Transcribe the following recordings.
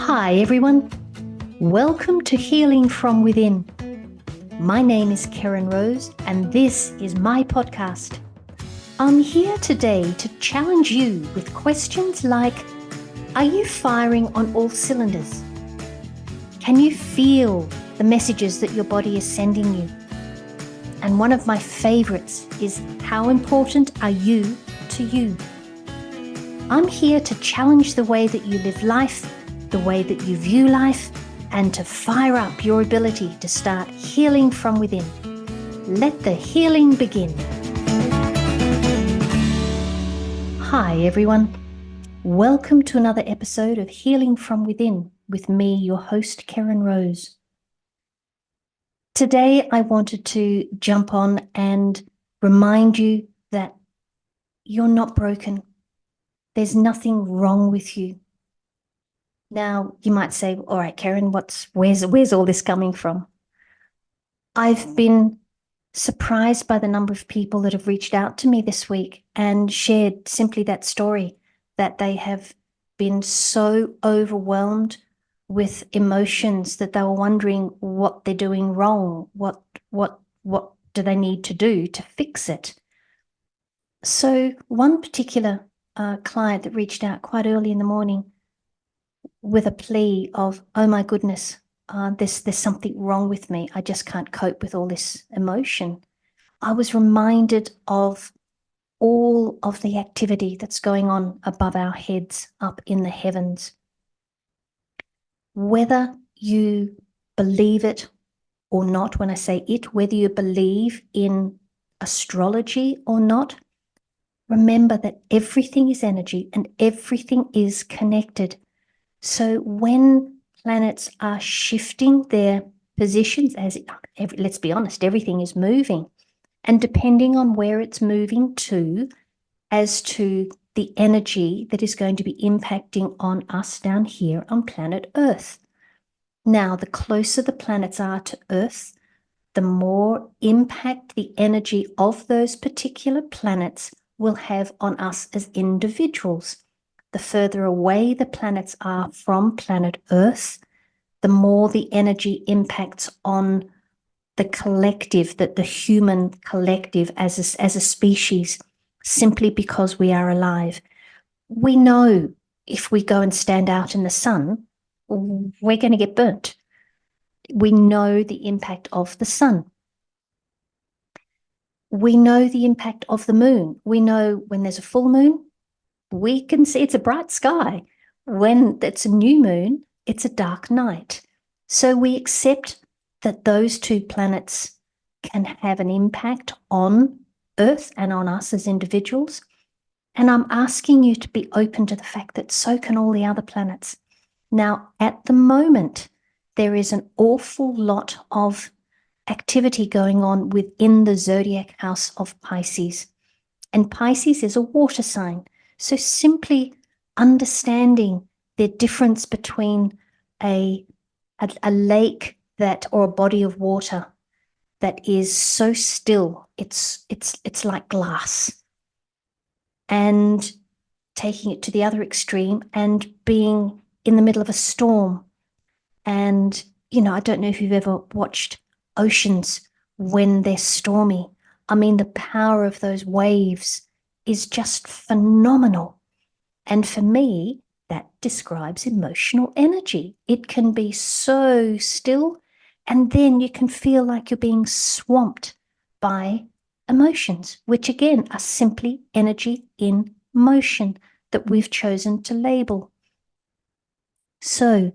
Hi everyone, welcome to Healing from Within. My name is Keryn Rose and this is my podcast. I'm here today to challenge you with questions like, are you firing on all cylinders? Can you feel the messages that your body is sending you? And one of my favorites is, how important are you to you? I'm here to challenge the way that you live life, the way that you view life, and to fire up your ability to start healing from within. Let the healing begin. Hi everyone. Welcome to another episode of Healing from Within with me, your host, Keryn Rose. Today I wanted to jump on and remind you that you're not broken. There's nothing wrong with you. Now, you might say, all right, Keryn, where's all this coming from? I've been surprised by the number of people that have reached out to me this week and shared simply that story, that they have been so overwhelmed with emotions that they were wondering what they're doing wrong, what do they need to do to fix it. So one particular client that reached out quite early in the morning with a plea of, oh my goodness, there's something wrong with me. I just can't cope with all this emotion. I was reminded of all of the activity that's going on above our heads, up in the heavens. Whether you believe it or not, when I say it, whether you believe in astrology or not, remember that everything is energy and everything is connected. So when planets are shifting their positions, let's be honest, everything is moving. And depending on where it's moving to, as to the energy that is going to be impacting on us down here on planet Earth. Now, the closer the planets are to Earth, the more impact the energy of those particular planets will have on us as individuals. The further away the planets are from planet Earth, the more the energy impacts on the collective, the human collective as a species, simply because we are alive. We know if we go and stand out in the sun, we're going to get burnt. We know the impact of the sun. We know the impact of the moon. We know when there's a full moon, we can see it's a bright sky. When it's a new moon, it's a dark night. So we accept that those two planets can have an impact on Earth and on us as individuals. And I'm asking you to be open to the fact that so can all the other planets. Now, at the moment, there is an awful lot of activity going on within the zodiac house of Pisces. And Pisces is a water sign. So simply understanding the difference between a lake or a body of water that is so still, it's like glass, and taking it to the other extreme and being in the middle of a storm. And, I don't know if you've ever watched oceans when they're stormy. I mean, the power of those waves is just phenomenal. And for me, that describes emotional energy. It can be so still, and then you can feel like you're being swamped by emotions, which again are simply energy in motion that we've chosen to label. So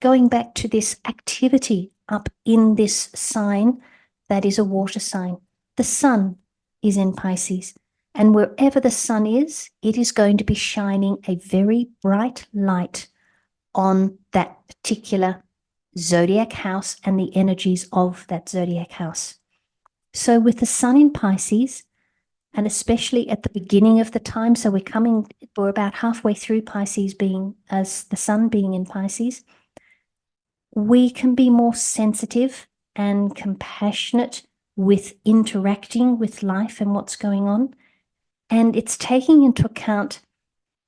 going back to this activity up in this sign that is a water sign, the sun is in Pisces. And wherever the sun is, it is going to be shining a very bright light on that particular zodiac house and the energies of that zodiac house. So with the sun in Pisces, and especially at the beginning of the time, so we're about halfway through Pisces as the sun being in Pisces, we can be more sensitive and compassionate with interacting with life and what's going on. And it's taking into account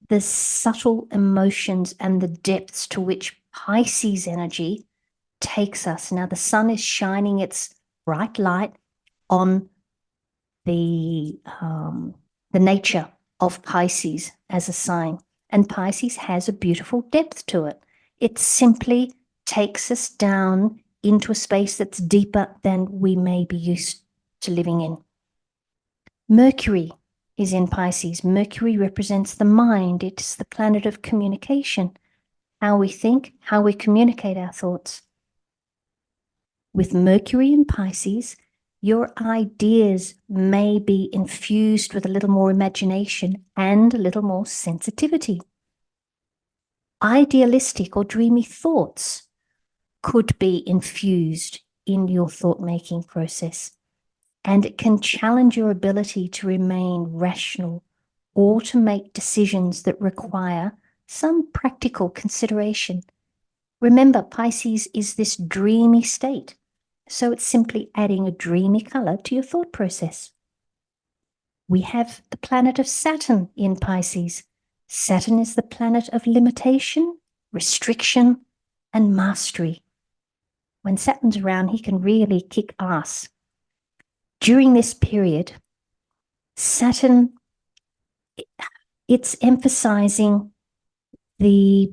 the subtle emotions and the depths to which Pisces energy takes us. Now, the sun is shining its bright light on the nature of Pisces as a sign. And Pisces has a beautiful depth to it. It simply takes us down into a space that's deeper than we may be used to living in. Mercury is in Pisces. Mercury represents the mind. It's the planet of communication, how we think, how we communicate our thoughts. With Mercury in Pisces, your ideas may be infused with a little more imagination and a little more sensitivity. Idealistic or dreamy thoughts could be infused in your thought-making process, and it can challenge your ability to remain rational or to make decisions that require some practical consideration. Remember, Pisces is this dreamy state, so it's simply adding a dreamy color to your thought process. We have the planet of Saturn in Pisces. Saturn is the planet of limitation, restriction, and mastery. When Saturn's around, he can really kick ass. During this period, Saturn, it's emphasizing the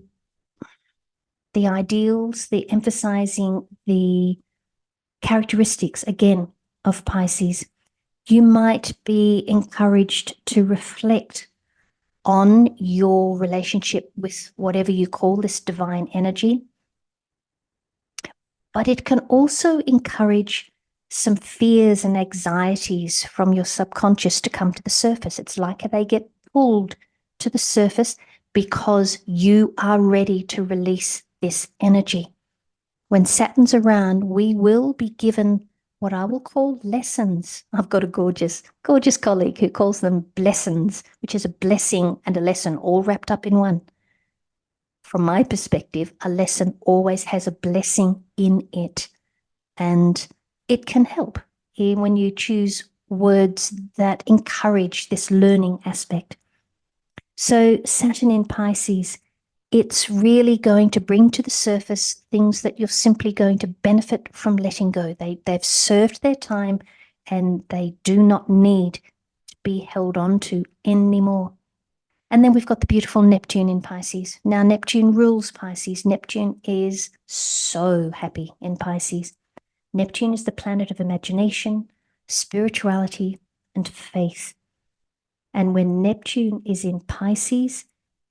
ideals, emphasizing the characteristics, again, of Pisces. You might be encouraged to reflect on your relationship with whatever you call this divine energy. But it can also encourage some fears and anxieties from your subconscious to come to the surface. It's like they get pulled to the surface because you are ready to release this energy. When Saturn's around, we will be given what I will call lessons. I've got a gorgeous colleague who calls them blessings, which is a blessing and a lesson all wrapped up in one. From my perspective, a lesson always has a blessing in it, and it can help when you choose words that encourage this learning aspect. So Saturn in Pisces, it's really going to bring to the surface things that you're simply going to benefit from letting go. They've served their time and they do not need to be held on to anymore. And then we've got the beautiful Neptune in Pisces. Now, Neptune rules Pisces. Neptune is so happy in Pisces. Neptune is the planet of imagination, spirituality, and faith. And when Neptune is in Pisces,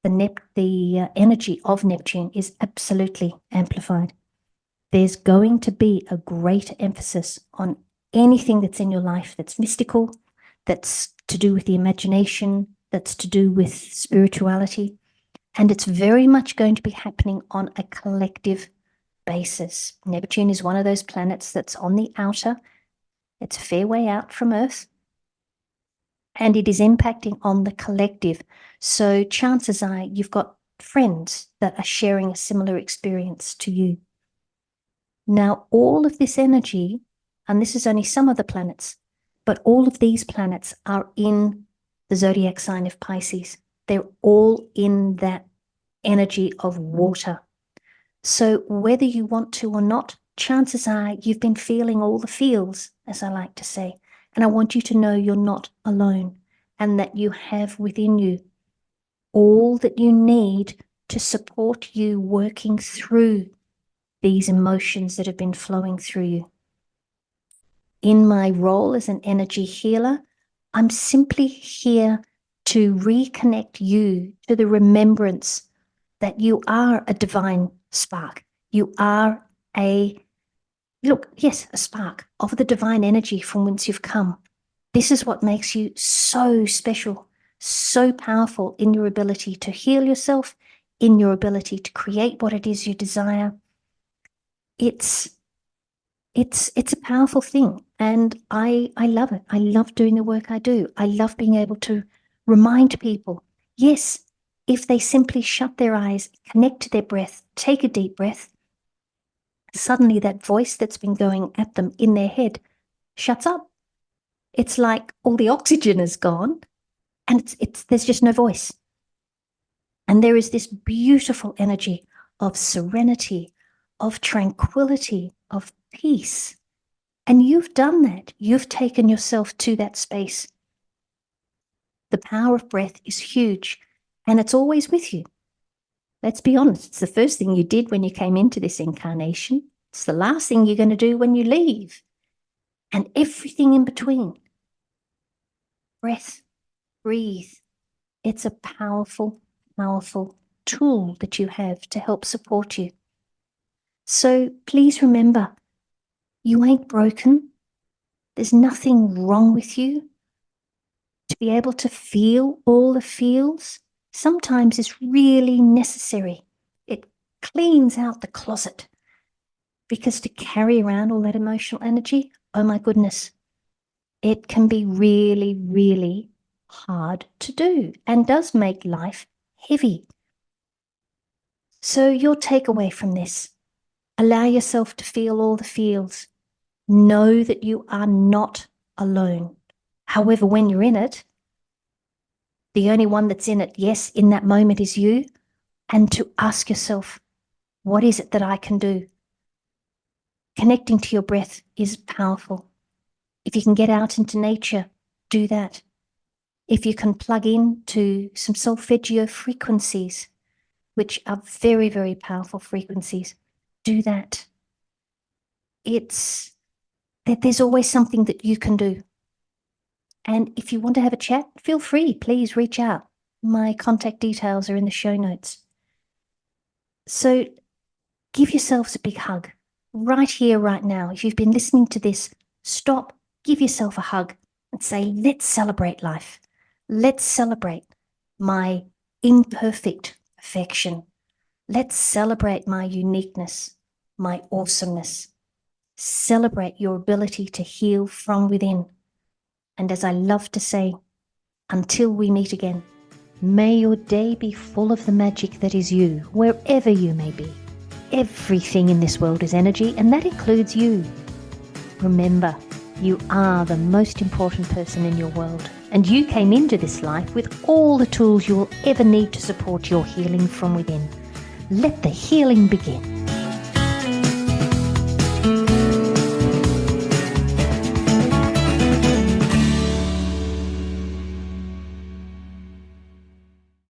the energy of Neptune is absolutely amplified. There's going to be a great emphasis on anything that's in your life that's mystical, that's to do with the imagination, that's to do with spirituality. And it's very much going to be happening on a collective basis. Neptune is one of those planets that's on the outer. It's a fair way out from Earth. And it is impacting on the collective. So chances are you've got friends that are sharing a similar experience to you. Now, all of this energy, and this is only some of the planets, but all of these planets are in the zodiac sign of Pisces. They're all in that energy of water. So whether you want to or not, chances are you've been feeling all the feels, as I like to say. And I want you to know you're not alone and that you have within you all that you need to support you working through these emotions that have been flowing through you. In my role as an energy healer, I'm simply here to reconnect you to the remembrance that you are a divine spark. You are a spark of the divine energy from whence you've come. This is what makes you so special, so powerful in your ability to heal yourself, in your ability to create what it is you desire. It's a powerful thing, and I love it. I love doing the work I do. I love being able to remind people, yes, if they simply shut their eyes, connect to their breath, take a deep breath, suddenly that voice that's been going at them in their head shuts up. It's like all the oxygen is gone and there's just no voice. And there is this beautiful energy of serenity, of tranquility, of peace. And you've done that. You've taken yourself to that space. The power of breath is huge, and it's always with you. Let's be honest, it's the first thing you did when you came into this incarnation. It's the last thing you're going to do when you leave, and everything in between. Breath, breathe. It's a powerful, powerful tool that you have to help support you. So please remember, you ain't broken. There's nothing wrong with you. To be able to feel all the feels sometimes is really necessary. It cleans out the closet, because to carry around all that emotional energy, oh my goodness, it can be really, really hard to do and does make life heavy. So your takeaway from this, allow yourself to feel all the feels. Know that you are not alone. However, when you're in it, the only one that's in it, yes, in that moment is you. And to ask yourself, what is it that I can do? Connecting to your breath is powerful. If you can get out into nature, do that. If you can plug in to some solfeggio frequencies, which are very, very powerful frequencies, do that. It's that there's always something that you can do. And if you want to have a chat, feel free, please reach out. My contact details are in the show notes. So give yourselves a big hug right here, right now. If you've been listening to this, stop, give yourself a hug and say, let's celebrate life. Let's celebrate my imperfect perfection. Let's celebrate my uniqueness, my awesomeness. Celebrate your ability to heal from within. And as I love to say, until we meet again, may your day be full of the magic that is you, wherever you may be. Everything in this world is energy, and that includes you. Remember, you are the most important person in your world, and you came into this life with all the tools you will ever need to support your healing from within. Let the healing begin.